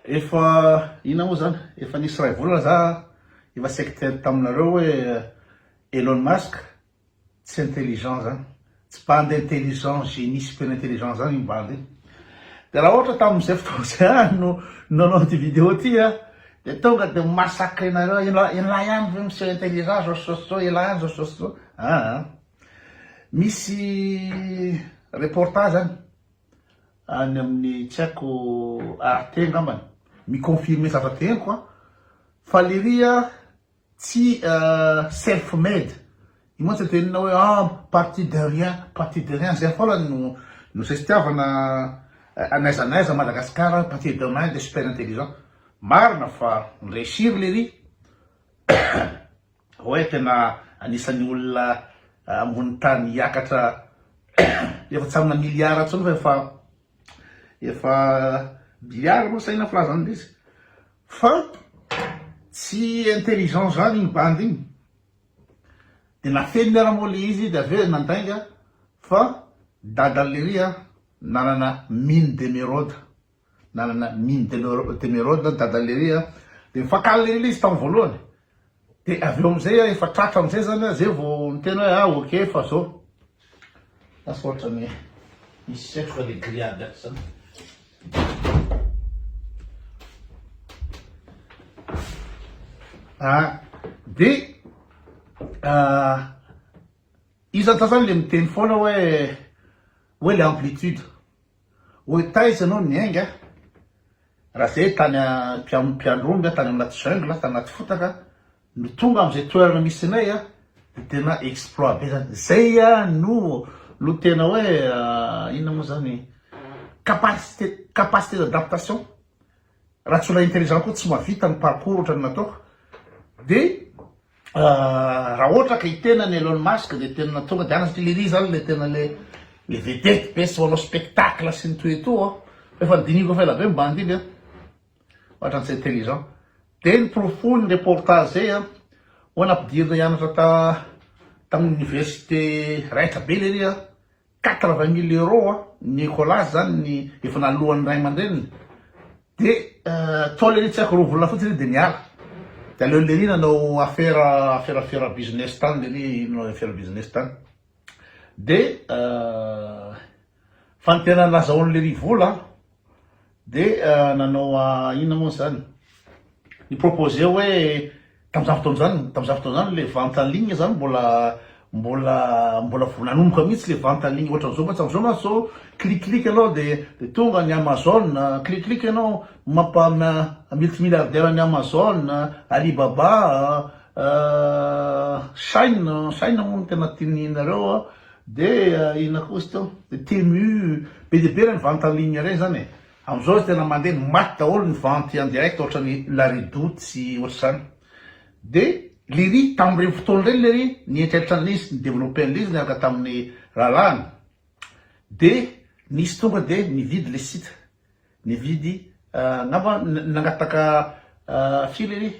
Efa ina moa zany efa nisy ray volana za efa secteur taminareo hoe Elon Musk tsy intelligent zany, tsy mpandeha intelligent génie super intelligent zany mbandy. De raha ohatra tamin'izay fotoana zay no nanao ty vidéo ty de tonga de massacre nareo ila ihany ve monsieur intelligent zao ila ihany zao misy reportage zany any amin'ny tsy haiko Arte ngambany miconfirmer zavatra teniko fa leria tsy self made imo tsy tenina hoe parti de rien zay fola no sestiavana anaiza Madagascar parti de rien de super intelligent marina fa réussir lery hoe tena anisan'ny olona ambony tany hiakatra efa tsy amina miliara tsony fa efa biliara moa saina filazany izy fa tsy intelligent zany igny bandy igny de nafeny miara-moa le izy de aveo nandainga fa dadalery nanana mine d'émeraude dadalery de mifakaly lery izy tamin'ny voalohany de aveo amizay efa tratra amizay zany zay vao mitena hoe ok fa zao asy ohatra ny misy setroka le grillade zany de izy ta zany le miteny foana hoe le amplitude hoe taiza anao niainga raha zay tany mpiandromby tany anaty jungle tany anaty fotaka no tonga amizay toerana misy nay de tena exploit be zany zay no tena hoe inona moa zany capacité d'adaptation raha tsy olona intelligent koa tsy mahavita ny parcours ohatra ny nataoko de raha ohatra ka itenany Elon Musk de tena tonga de ana satria lery zany le tena le vedette be sy manao spectacle sy ny toeto efa nidiniko fa ela be mbandy iny ohatra ny tsy intelligent de ny profony reportage zay ho nampidirina hianatra tamin'ny université raitra be lery 80 000 euros ny écolage zany ny efa nalohan'ny ray aman-dreniny de toa lery tsy haiko roa volana fotsiny de niala de aleo lery nanao affaire business tany lery nanao affaire business tany de fa ny tena nazahoany lery vola de nanao inona moa zany ny proposé hoe tamizah fotoana zany le vente en ligne zany mbola nanomboka mihitsy le vente en ligne ohatra zao fa tsy amizao so clic anao de tonga ny Amazon clic anao multimilliardaire ny Amazon Alibaba Shine moa tena tininareo de ina koa izy teo de Temu be de be ny vente en ligne reny zany amizao izy tena mandeha maty daholo ny vente en direct ohatra ny La Redoute sy ohatra zany de lery tamin'ireny fotoana reny lery nieritreritrana'izy nideveloppe an'izy niaraka tamin'ny rahalahany de nisy tonga de nividy le site nividy ngamba nangataka firy lery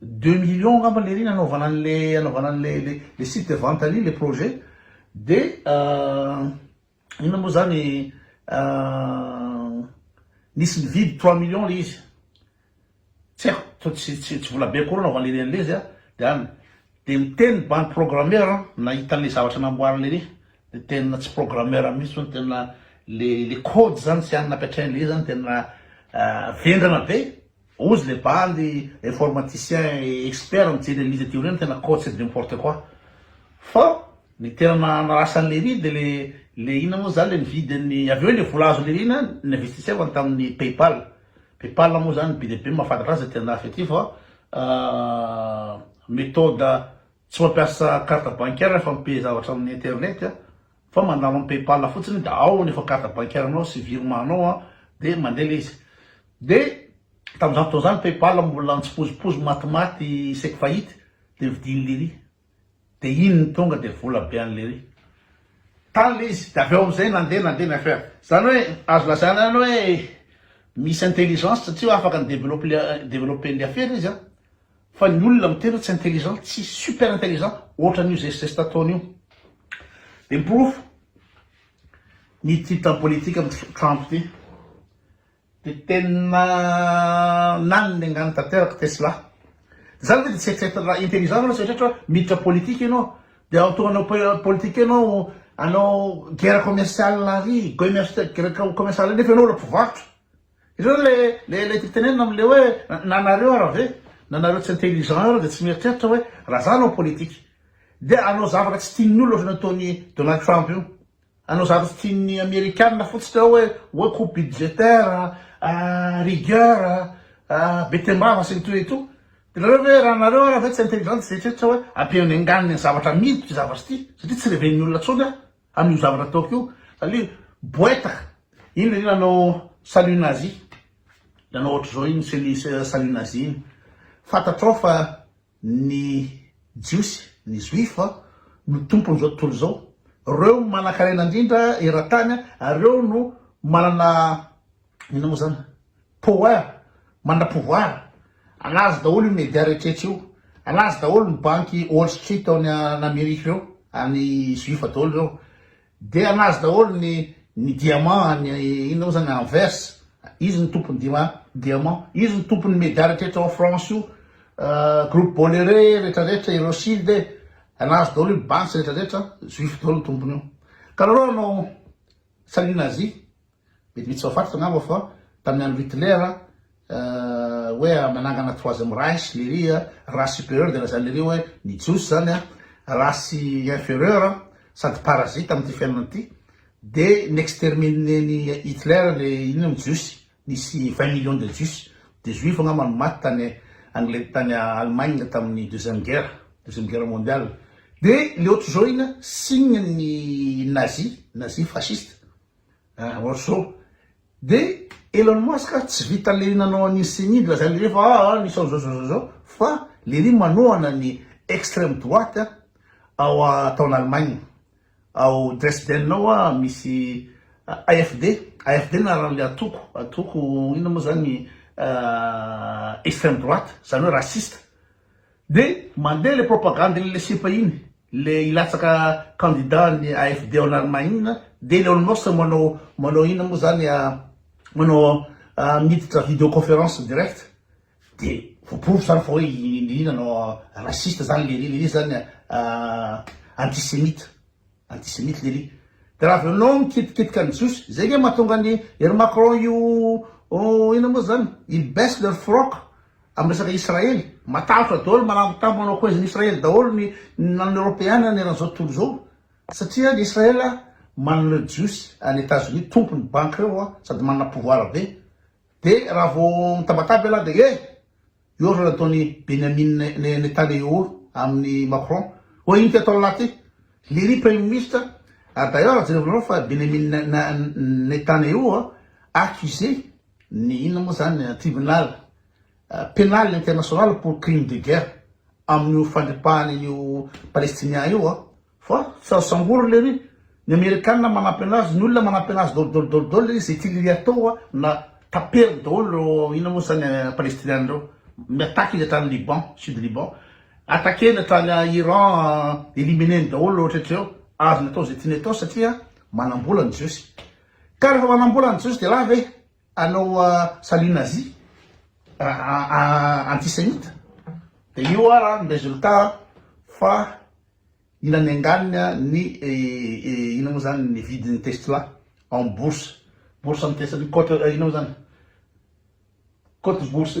2 millions ngamba lery nanaovana an'le site de vente en ligne le projet de ina moa zany nisy nividy 3 millions le izy tsy haiko tsy vola be koa naovana lery an'le izy de miteny bande programmeur nahitan'le zavatra namboariny lery de tena tsy programmeur mihitsy tena le code zany tsy any napiatrain'le zany tena vendrana be ozy le bandy informaticien expert mijery an'izy aty reny tena code c'est de n'importe quoi fa ny tena narasan'le ry de le ina moa zany le nividy aveo le vola azo lery ina ninvestisseur ho any tamin'ny paypal moa zany be de be mahafantatra azy tena fety fa méthode tsy mampiasa carte bancaire fa mipay zavatra amin'ny internet fa mandalo amin'ny paypal fotsiny da ao nefa carte bancaire anao sy virement anao de mandeha le izy de tamizany fotoana zany paypal mbola nitsipozipozy matimaty seky fahity de vidiny lery de iny ny tonga de vola be an'le ry tany le izy de aveo amizay nandeha ny affaire zany hoe azo lazana any hoe misy intelligence satria afaka ny développer le affaire izy fa ny olona mitena tsy intelligent tsy super intelligent ohatra n'io zay tataony io de miprofo ny titre politique amin'ny Trump ty de tena nanny angano tanteraka Tesla. Zany hoe tsy raha intelligent anao satria miditra politique ianao de autoanao politique anao guerre commerciale ry guerre commerciale nefa ianao olo mpivarotra. Ireo le tenenina am'le hoe nanareo raha ve nanareo tsy intelligent eo de tsy mieritreritra hoe raha zany ao politique de anao zavatra tsy tian'ny olo ohatrany ataony Donald Trump io. Anao zavatra tsy tian'ny américaine fotsitra hoe coupe budgétaire, rigueur, betembava sy ny to. De nareo hoe raha nareo raha ve tsy intelligent tsy eritreretra hoe ampiany anganiny zavatra miditra ty zavatra ty satria tsy reven'ny olona tsony amin'io zavatra ataoko io satria boetaka iny le nanao salut nazi nanao ohatra zao iny salut nazi iny fantatrao fa ny jiosy ny juif no tompony zao tontolo zao reo manan-karena indrindra eran-tany ary reo no manana ina moa zany manana pouvoir. Anazy daholo io média rehetrarehetra io, anazy daholo ny banky Wall Street ao Amerika reo, any juif daholo reo, de anazy daholo ny diamant, ino moa zany Anvers, izy ny tompony diamant, izy ny tompony média rehetrarehetra ao France io, groupe Bolloré rehetrarehetra, Eurocide, anazy daholo io banky rehetrarehetra, juif daholo ny tompony io. Ka nareo anao salut nazi, mety tsy fafatotra ngamba fa tamin'ny andro Hitler hoe manangana troisième Reich lery race supérieure de lazany lery hoe ny jiosy zany race inférieure sady parasite am'ty fiainana ty de n'exterminer ny Hitler le ino amin'ny jiosy nisy 20 millions de jiosy de juif ngamba no maty tany Allemagne tamin'ny deuxième guerre mondiale de le autre zao iny signe ny nazi fasciste ohatr'zao de Elon Musk tsy vita le nanao ny signe de lazany lery fa nisao zao fa lery manohana ny extrême droite ao taona Allemagne ao Dresden ao misy AFD naran'le atoko ino moa zany extrême droite zany hoe raciste de mandeha le propagande le sipa iny le ilatsaka candidat ny AFD ao Allemagne iny de Elon Musk manao ino moa zany manao miditra vidéoconférence direct de vopovo zany fa hoe ina nanao raciste zany lery zany antisémite lery de raha venao mikitikitika ny jiosy zay nge mahatonga ny ery Macron io ina moa zany il baisse leur froc amy resaka Israely matahotra daholo manambitambo manao koeziny Israely daholo ny européenne ny eran'izao tontolo zao satria ny Israel manana le jiosy any États-Unis tompony banque reo sady manana pouvoir be de raha vo mitabataba ala de io raha ataony Benjamin Netanyahu amin'ny Macron ino ty atao laty lery premier ministre d'ailleurs jerevanao fa Benjamin Netanyahu accusé ny inona moa zany tribunal pénal international pour crime de guerre amin'io fandripahany io palestinien io fa sangoro lery ny américaine manampy anazy ny olona manampy anazy dolo lery zay tilery atao na taperiny daholo ino moa zany palestinien reo miataky izy hatrany Liban, sud Liban atakeny hatrany Iran élimineny daholo ohatraitreo azony atao zay tiany atao satria manambola ny jiosy ka rehefa manambola ny jiosy de la ve anao salut nazi antisémite de io raha ny résultat fa ilany anganina ny ino moa zany ny vidin'ny Tesla en bourse amin'ny Tesla ino moa zany cote bourse.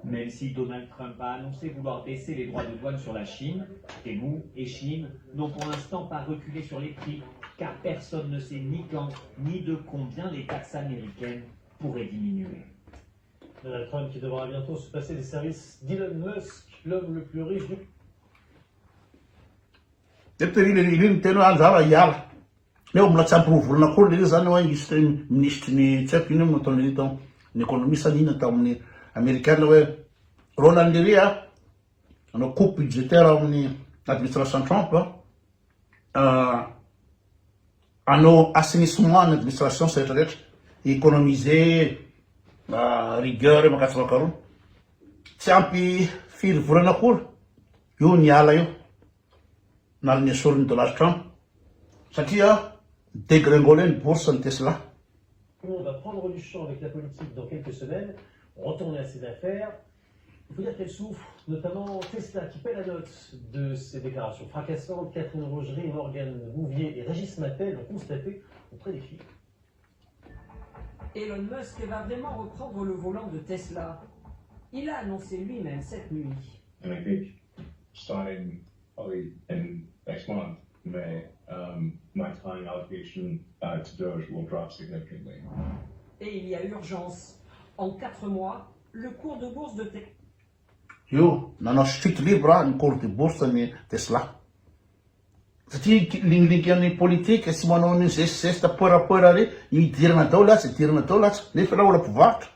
Même si Donald Trump a annoncé vouloir baisser les droits de douane sur la Chine, Temu et Chine n'ont pour l'instant pas reculé sur les prix, car personne ne sait ni quand, ni de combien les taxes américaines pourraient diminuer. Donald Trump qui devra bientôt se passer des services d'Elon Musk, l'homme le plus riche du... Iliny tena anjara hiala leo mbola tsy ampirovolana koa lery zany hoe ministre ny tsy haiko ino nataony lery tao ny économiste ina tamin'ny américaine hoe Ronald lery anao coupe budgétaire amin'ny administration Trump anao assainissement ny administration sy rehetrarehetra économiser rigueur makatsy tsy ampy firy volana koa io ny ala io na ny esoriny Donald Trump satria dégringolé ny bourse ny Tesla On va prendre du champ avec la politique dans quelques semaines, retourner à ses affaires. Il faut dire qu'elle souffre, notamment Tesla qui paie la note de ses déclarations fracassantes. Catherine Rogerie, Morgane Bouvier et Régis Mattel ont constaté auprès des filles. Elon Musk va vraiment reprendre le volant de Tesla. Il a annoncé lui-même cette nuit. And I think starting probably in next month, May, my time allocation to Doge will drop significantly. Et il y a urgence. En 4 mois, le cours de bourse de Tesla. Io nanao chute libre ny cours de bourse ny Tesla. Satria lingliky politique sy manao ny geste peur re idirana dao latsa idirana dao latsa nefa raha ola mpivarotra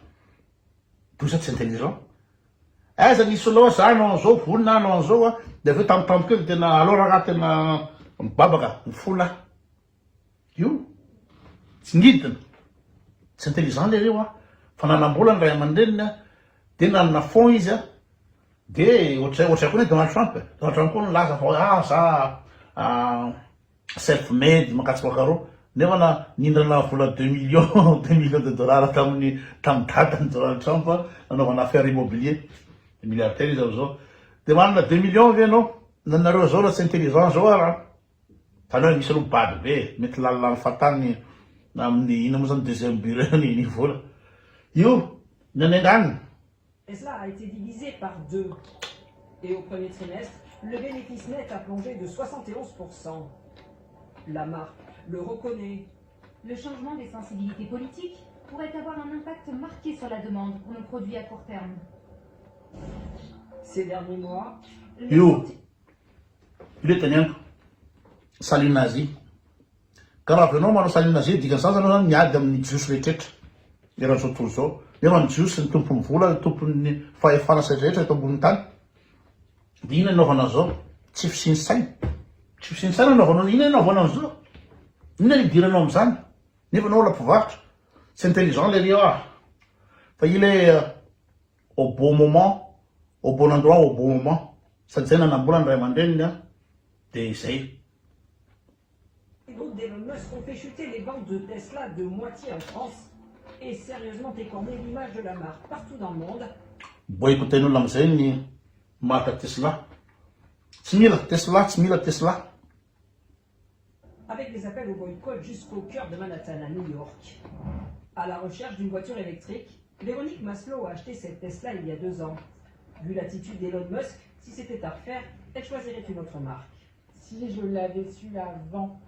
toza tsy intelligent. Aiza nisy loha za anao an'izao vonina anao an'izao a de aveo tampotampoka kely tena alora raha tena mibabaka mifola. Io tsy ngidina tsy intelligent le reo a fa nanambola ny ray aman-dreniny a de nanana fond izy a de ohatray koa ny Donald Trump koa nilaza fa za self-made makatsy makaroa nefa na nindrana vola 2 millions de dollars tamin'ny datany Donald Trump nanaovana affaire immobilier milliardaire izy am'izao de manana 2 millions ve anao nanareo zao raha tsy intelligent zao raha tany hoe misy robady be mety lalilany fatany amin'ny ina moa zany deuxième bureau ny vola io nanenganiny. Tesla a été divisé par 2. Et au premier trimestre, le bénéfice net a plongé de 71%. La marque le reconnaît. Le changement des sensibilités politiques pourrait avoir un impact marqué sur la demande pour nos produits à court terme. Ces derniers mois, Io iletanyanko salinazy karaha avy anao manao salinazy dikan'izany zany zany miady amin'ny jiosy rehetrrehetra eran'izao tontolo zao nefa ny jiosy ny tompon'ny vola ny tompon'ny fahefana say rehetra eto ambony tany de ina anaovana zao tsy fisinsaina tsy fisinsaina anaovanao ina anaovana an'izao ina idiranao am'izany nefa anao ola mpivarotra tsy intelligent le rio a fa i le au bon moment au bon endroit au bon moment sady zay nanambola ny ray aman-dreniny a de zay. les groupes d'Elon Musk ont fait chuter les ventes de Tesla de moitié en France et sérieusement écorné l'image de la marque partout dans le monde. Boycotten'olona am'izay ny marque Tesla. Tsy mila Tesla, tsy mila Tesla. Avec des appels au boycott jusqu'au cœur de Manhattan, à New York. À la recherche d'une voiture électrique, Véronique Maslow a acheté cette Tesla il y a 2 ans. Vu l'attitude d'Elon Musk, si c'était à refaire, elle choisirait une autre marque. Si je l'avais su avant,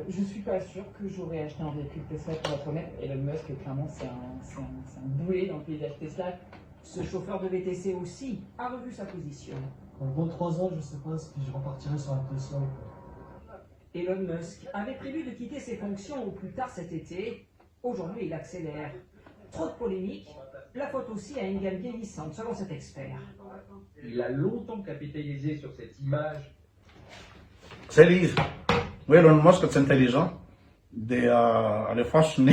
je suis pas sûre que j'aurais acheté un véhicule Tesla pour être honnête. Elon Musk, clairement, c'est un boulet dans le paysage Tesla. Ce chauffeur de VTC aussi a revu sa position. En gros, 3 ans, je sais pas si je repartirai sur la Tesla ou pas. Elon Musk avait prévu de quitter ses fonctions au plus tard cet été. Aujourd'hui, il accélère. Trop de polémiques, la faute aussi à une gamme vieillissante, selon cet expert. Il a longtemps capitalisé sur cette image. Zay le izy hoe Elon Musk tsy intelligent de alefasony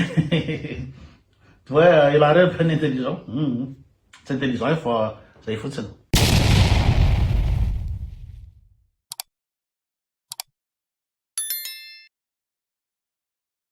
hoe ilareo ny intelligent tsy intelligent fa zay fotsiny.